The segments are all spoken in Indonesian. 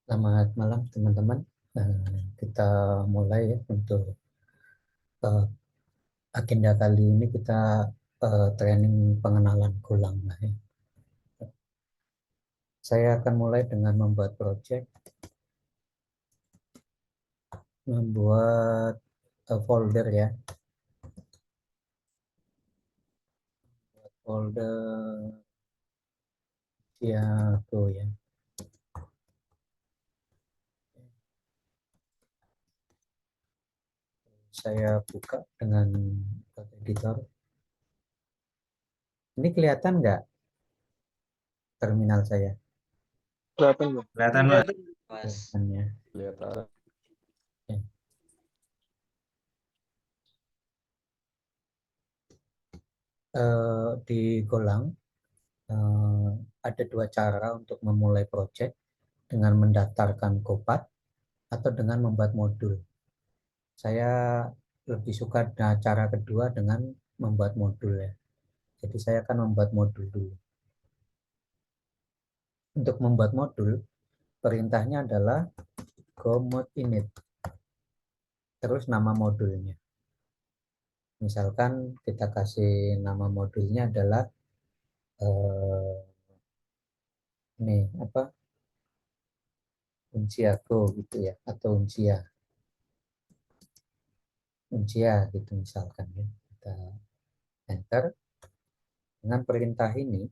Selamat malam teman-teman. Kita mulai ya untuk eh, agenda kali ini kita training pengenalan Golang lah ya. Saya akan mulai dengan membuat project, membuat folder ya, folder ya tuh ya. Saya buka dengan editor. Ini kelihatan nggak terminal saya? Kelihatan nggak? Kelihatan, Mas. Kelihatannya. Kelihatan. Ya. Di Golang eh, ada dua cara untuk memulai project dengan mendaftarkan Gopat atau dengan membuat modul. Saya lebih suka cara kedua dengan membuat modul ya. Jadi saya akan membuat modul dulu. Untuk membuat modul, perintahnya adalah go mod init, terus nama modulnya. Misalkan kita kasih nama modulnya adalah ini apa Uncia Go gitu ya, atau Uncia gitu misalkan ya. Kita enter dengan perintah ini,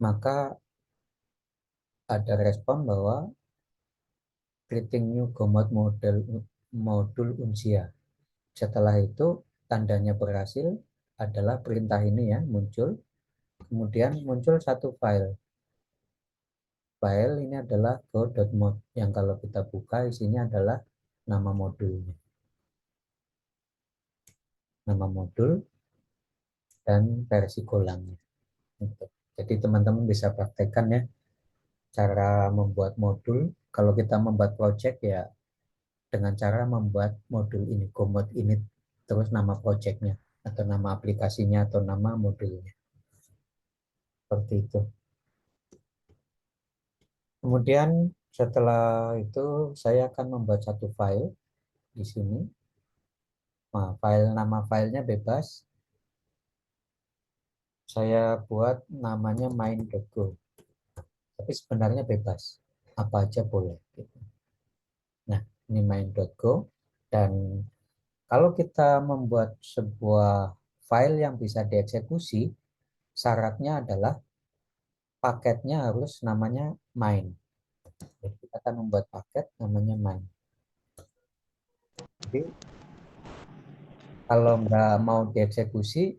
maka ada respon bahwa creating new command modul Uncia. Setelah itu tandanya berhasil adalah perintah ini ya muncul. Kemudian muncul satu file. File ini adalah go.mod yang kalau kita buka isinya adalah nama modulnya. Nama modul dan versi golangnya. Jadi teman-teman bisa praktekkan ya cara membuat modul. Kalau kita membuat project ya dengan cara membuat modul ini, comot init, terus nama projectnya, atau nama aplikasinya, atau nama modulnya. Seperti itu. Kemudian setelah itu saya akan membuat satu file di sini. Nah, nama filenya bebas. Saya buat namanya main.go. Tapi sebenarnya bebas. Apa aja boleh. Nah, ini main.go. Dan kalau kita membuat sebuah file yang bisa dieksekusi, syaratnya adalah paketnya harus namanya main. Jadi kita akan membuat paket namanya main. Jadi kalau nggak mau dieksekusi,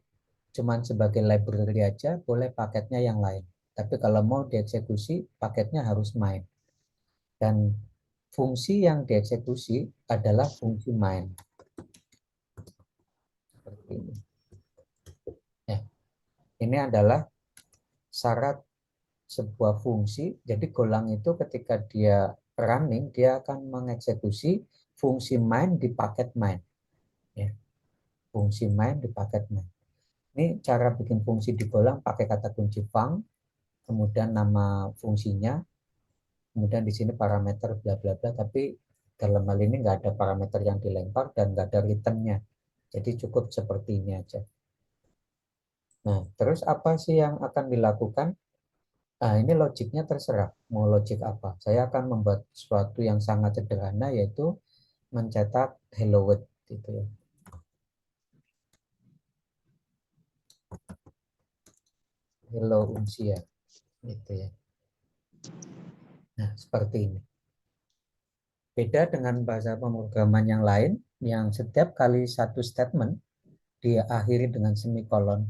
cuman sebagai library aja, boleh paketnya yang lain. Tapi kalau mau dieksekusi, paketnya harus main. Dan fungsi yang dieksekusi adalah fungsi main. Seperti ini. Ya, ini adalah syarat sebuah fungsi. Jadi Golang itu ketika dia running, dia akan mengeksekusi fungsi main di paket main. Ya, fungsi main di paket main. Ini cara bikin fungsi di Golang pakai kata kunci func, kemudian nama fungsinya, kemudian di sini parameter bla bla bla, tapi dalam hal ini nggak ada parameter yang dilempar dan nggak ada returnnya. Jadi cukup seperti ini aja. Nah, terus apa sih yang akan dilakukan? Nah, ini logiknya terserah mau logik apa. Saya akan membuat sesuatu yang sangat sederhana yaitu mencetak hello world gitu ya. Hello Unsia gitu ya. Nah, seperti ini. Beda dengan bahasa pemrograman yang lain yang setiap kali satu statement diakhiri dengan semikolon.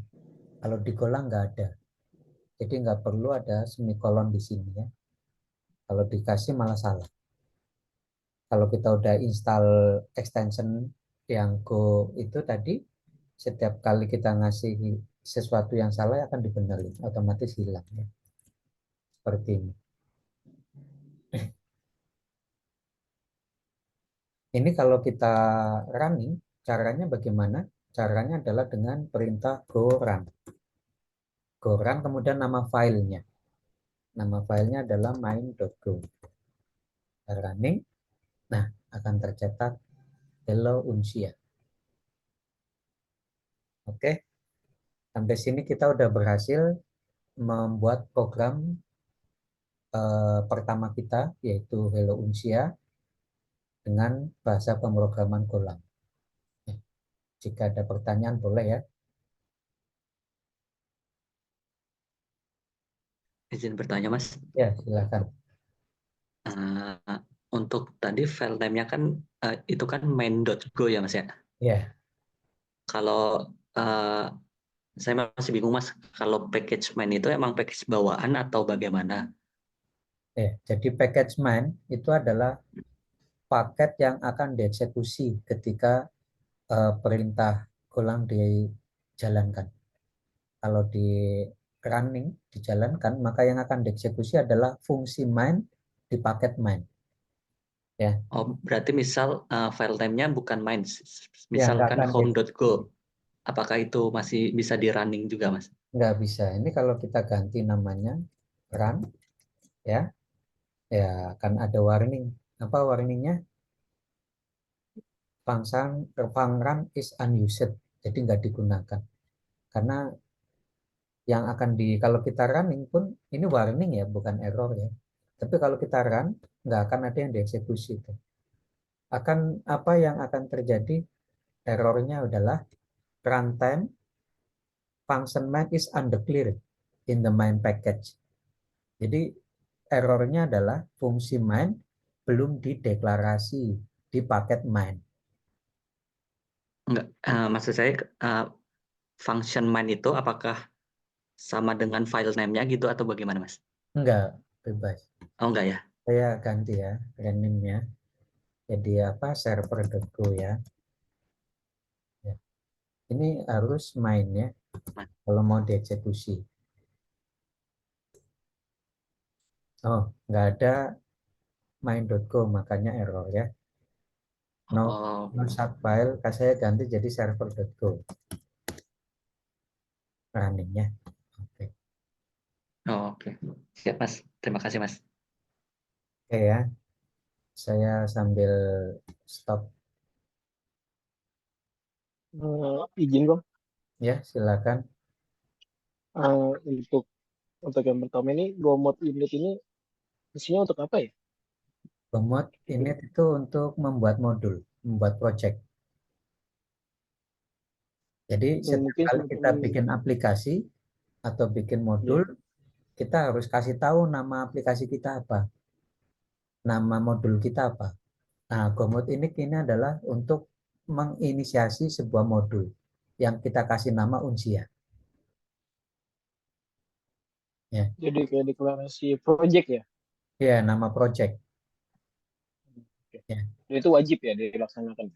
Kalau di Golang nggak ada. Jadi nggak perlu ada semikolon di sini ya. Kalau dikasih malah salah. Kalau kita udah install extension yang Go itu tadi, setiap kali kita ngasih sesuatu yang salah akan dibenerin, otomatis hilang ya. Seperti ini. Ini kalau kita running, caranya bagaimana? Caranya adalah dengan perintah go run. Go run kemudian nama filenya. Nama filenya adalah main.go. Running, nah akan tercetak hello Unsia. Oke, sampai sini kita udah berhasil membuat program pertama kita, yaitu hello Unsia dengan bahasa pemrograman Golang. Jika ada pertanyaan boleh ya. Izin bertanya, Mas. Ya, silakan. Untuk tadi file name-nya kan itu kan main.go ya, Mas ya. Ya, Kalau saya masih bingung, Mas. Kalau package main itu emang package bawaan atau bagaimana? jadi package main itu adalah paket yang akan dieksekusi ketika perintah Golang dijalankan. Kalau di running dijalankan, maka yang akan dieksekusi adalah fungsi main di paket main. Ya, Oh, berarti misal file name-nya bukan main, ya nggak misalkan akan home.go. Apakah itu masih bisa di running juga, Mas? nggak bisa. Ini kalau kita ganti namanya run, ya, ya akan ada warning. Apa warningnya? Function run is unused, jadi nggak digunakan. Karena yang akan kalau kita running pun ini warning ya, bukan error ya. Tapi kalau kita run, nggak akan ada yang dieksekusi itu. Apa yang akan terjadi? Errornya adalah runtime function main is undeclared in the main package. Jadi errornya adalah fungsi main belum dideklarasi di paket main. Enggak, maksud saya function main itu apakah sama dengan file name-nya gitu atau bagaimana, Mas? Enggak, bebas. Oh, enggak ya? Saya ganti ya rename-nya. Jadi apa? Server.go ya. Ya. Ini harus main ya kalau mau dieksekusi. Oh, nggak ada main.go makanya error ya. No, Oh, no subfile, saya ganti jadi server.go runningnya. Oke. oh, oke. Siap, Mas. Terima kasih, Mas. Oke ya, saya sambil stop Izin Bang, ya, silakan. untuk yang pertama ini Gomot unit ini isinya untuk apa ya? Bemod ini itu untuk membuat modul, membuat project. Jadi setiap Mungkin kali kita semacam bikin aplikasi atau bikin ya. modul, kita harus kasih tahu nama aplikasi kita apa, nama modul kita apa. Nah, Gomot ini adalah untuk menginisiasi sebuah modul yang kita kasih nama Unsia. Ya, Jadi kayak deklarasi project ya. ya nama project. Oke. Ya. Dan itu wajib ya dilaksanakan.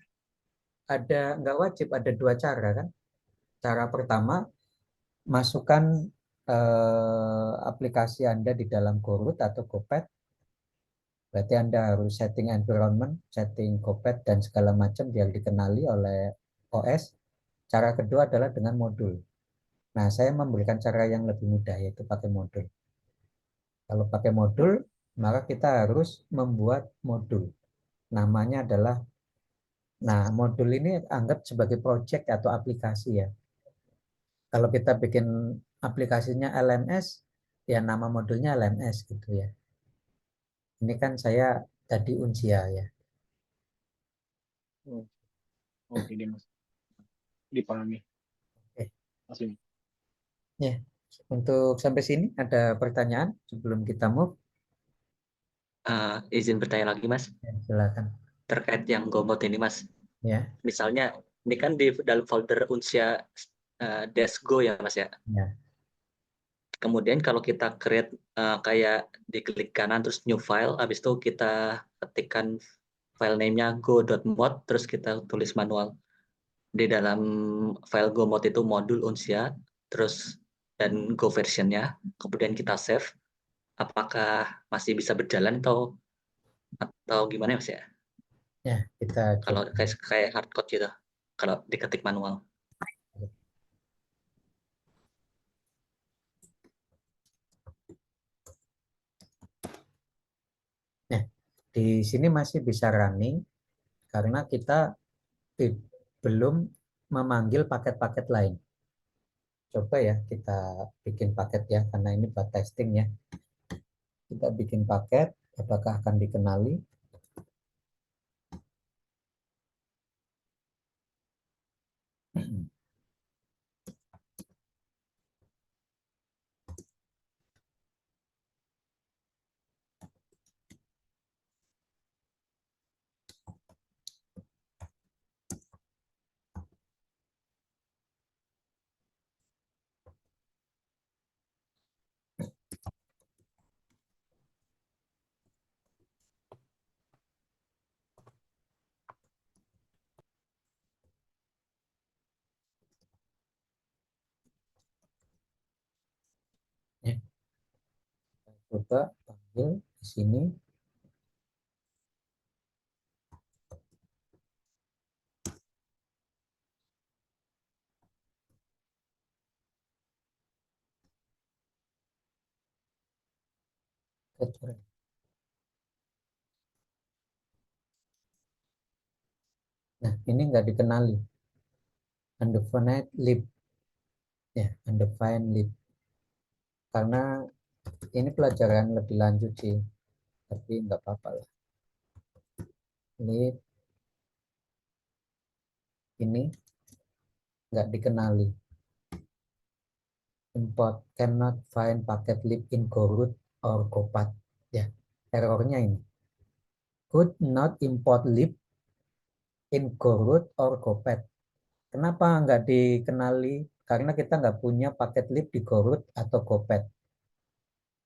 Nggak wajib, ada dua cara kan. Cara pertama, masukkan aplikasi Anda di dalam Go-Root atau Go-Pad. Berarti Anda harus setting environment, setting Go-Pad dan segala macam biar dikenali oleh OS. Cara kedua adalah dengan modul. Nah, saya memberikan cara yang lebih mudah, yaitu pakai modul. Kalau pakai modul, maka kita harus membuat modul. Namanya adalah, nah modul ini anggap sebagai project atau aplikasi ya. Kalau kita bikin aplikasinya LMS, ya nama modulnya LMS gitu ya. Ini kan saya tadi Unsia ya. Hmm. Oke deh Mas, dipahami. Oke. Masih. Ya, untuk sampai sini ada pertanyaan sebelum kita move? Izin bertanya lagi, Mas. Ya, silakan. Terkait yang Gomot ini, Mas. Ya, Misalnya, ini kan di dalam folder Unsia -go ya, Mas ya. ya, Kemudian kalau kita create kayak diklik kanan terus new file, habis itu kita ketikkan file name-nya go.mod, terus kita tulis manual. Di dalam file go mod itu modul unsia, terus dan go versionnya, kemudian kita save. Apakah masih bisa berjalan atau gimana Mas ya? ya, kita Kalau coba. kayak hardcode gitu, kalau diketik manual. Di sini masih bisa running karena kita belum memanggil paket-paket lain. Coba ya kita bikin paket ya, karena ini buat testing ya. Kita bikin paket, apakah akan dikenali? Ya, coba panggil di sini. Nah, ini nggak dikenali. Undefined lib, ya, undefined lib. Karena ini pelajaran lebih lanjut sih, tapi nggak apa-apa lah. Lib ini nggak dikenali. Import cannot find packet lib in Go-root or Go-path. Ya, errornya ini. Could not import lib in Go-root or Go-path. Kenapa nggak dikenali? Karena kita nggak punya paket lib di Go-root atau Go-path.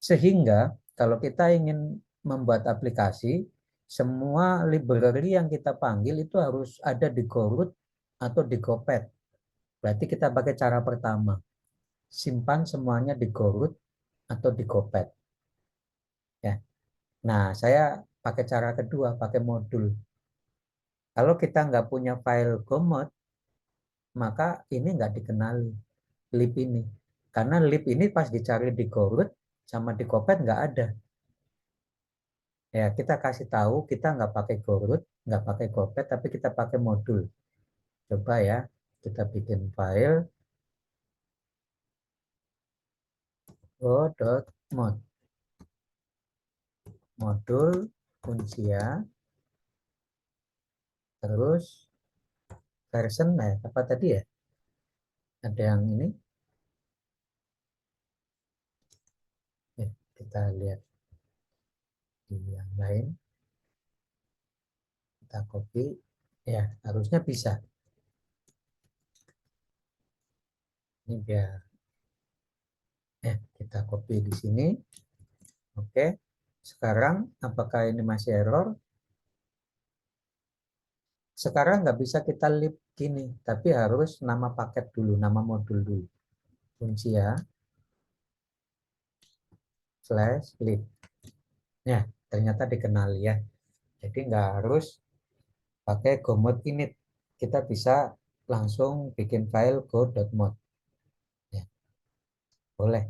Sehingga kalau kita ingin membuat aplikasi, semua library yang kita panggil itu harus ada di Go-root atau di Go-path. Berarti kita pakai cara pertama. Simpan semuanya di Go-root atau di Go-path. Ya. Nah, saya pakai cara kedua, pakai modul. Kalau kita nggak punya file Go-mod, maka ini nggak dikenali lib ini. Karena lib ini pas dicari di Go-root sama di Go-path nggak ada. Ya, kita kasih tahu kita nggak pakai Go-root, nggak pakai Go-path, tapi kita pakai modul. Coba ya, kita bikin file go.mod. Modul Uncia, terus version, apa tadi ya? Ada yang ini. Kita lihat di yang lain. Kita copy. Ya, harusnya bisa. Ini biar kita copy di sini. Oke. Sekarang apakah ini masih error? Sekarang nggak bisa kita lib gini, tapi harus nama paket dulu, nama modul dulu. Uncia /lib. Ya, ternyata dikenali ya. Jadi nggak harus pakai go.mod init. Kita bisa langsung bikin file go.mod. Ya, boleh.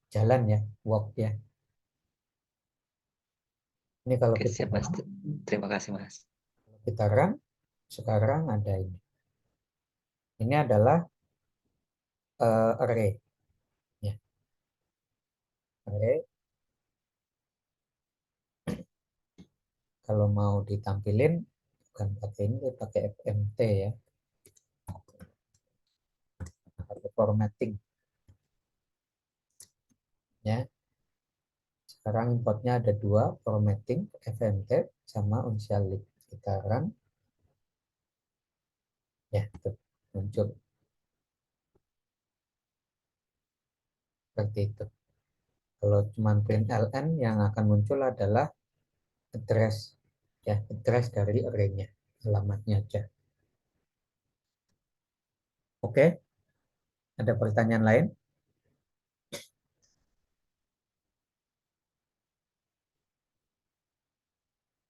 Jalan ya, work ya. Ini kalau Oke, kita siap Mas. Terima kasih Mas. kita run, sekarang ada ini. Ini adalah array. Ya, array. Kalau mau ditampilin, bukan pakai ini, pakai fmt ya. Pakai formatting. Ya, sekarang importnya ada dua, formatting, fmt, sama uncial lib. Kita run. Ya, tuh, muncul. Seperti itu. Kalau cuma print ln, yang akan muncul adalah address. Ya, address dari array-nya. Alamatnya aja. Oke, ada pertanyaan lain?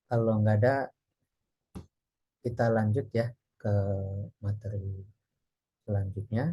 Kalau nggak ada, kita lanjut ya ke materi selanjutnya.